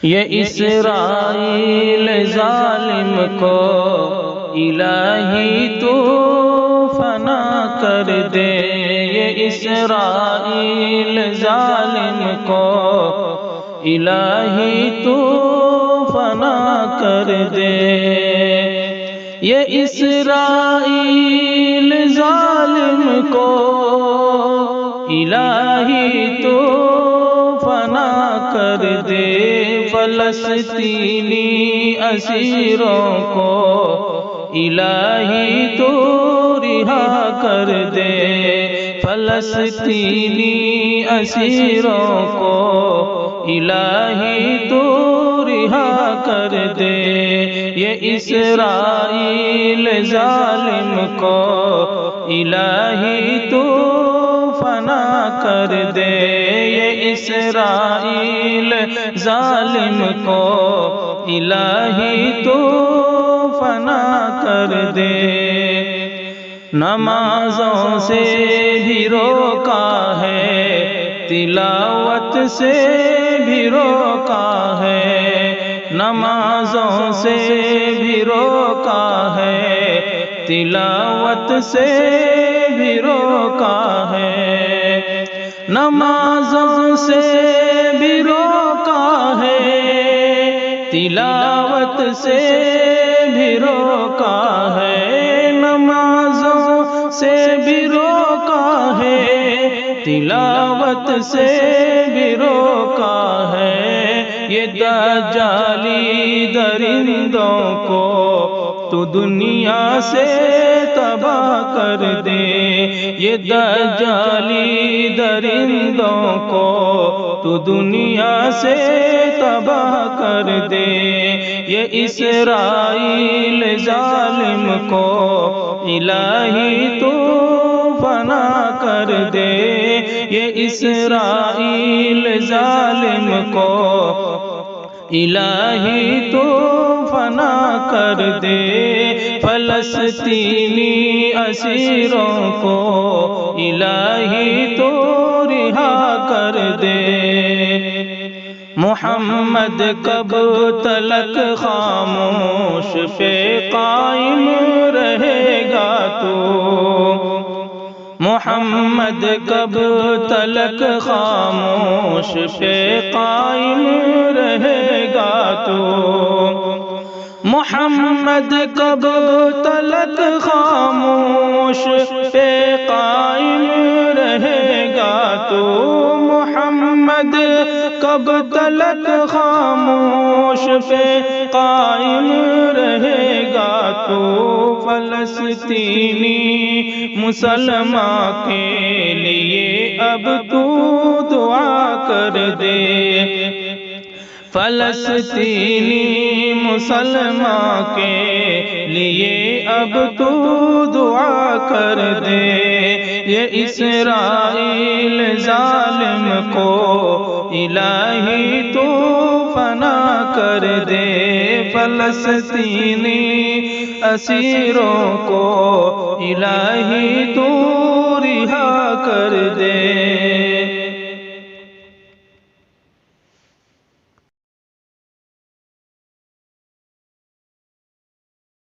یہ اسرائیل ظالم کو الہی تو فنا کر دے، یہ اسرائیل ظالم کو الہی تو فنا کر دے، یہ اسرائیل ظالم کو الہی تو فنا کر دے، فلسطینی اسیروں کو الہی تو رہا کر دے، فلسطینی اسیروں کو الہی تو رہا کر دے، یہ اسرائیل ظالم کو الہی تو فنا کر دے، یہ اسرائیل ظالم کو الہی تو فنا کر دے۔ نمازوں سے بھی روکا ہے، تلاوت سے بھی روکا ہے، نمازوں سے بھی روکا ہے، تلاوت سے بھی روکا ہے، نمازوں سے بھی روکا ہے، تلاوت سے بھی روکا ہے، نمازوں سے بھی روکا ہے، تلاوت سے بھی روکا ہے، یہ دجالی درندوں کو تو دنیا سے تباہ کر دے، یہ دجالی درندوں کو تو دنیا سے تباہ کر دے، یہ اسرائیل ظالم کو الہی تو فنا کر دے، یہ اسرائیل ظالم کو الہی تو فنا کر دے، فلسطینی اسیروں کو الہی تو رہا کر دے، محمد کب تلک خاموش پہ قائم رہے گا تو، محمد کب تلک خاموش پہ قائم رہے گا تو، محمد کب تلک خاموش پہ قائم رہے گا تو، محمد کب تلک خاموش پہ قائم رہے گا تو، فلسطینی مسلمان کے لیے اب تو دعا کر دے، فلسطینی مسلمان کے لیے اب تو دعا کر دے، یہ اسرائیل ظالم کو الہی تو فنا کر دے، فلسطینی اسیروں کو الہی تو رہا کر دے۔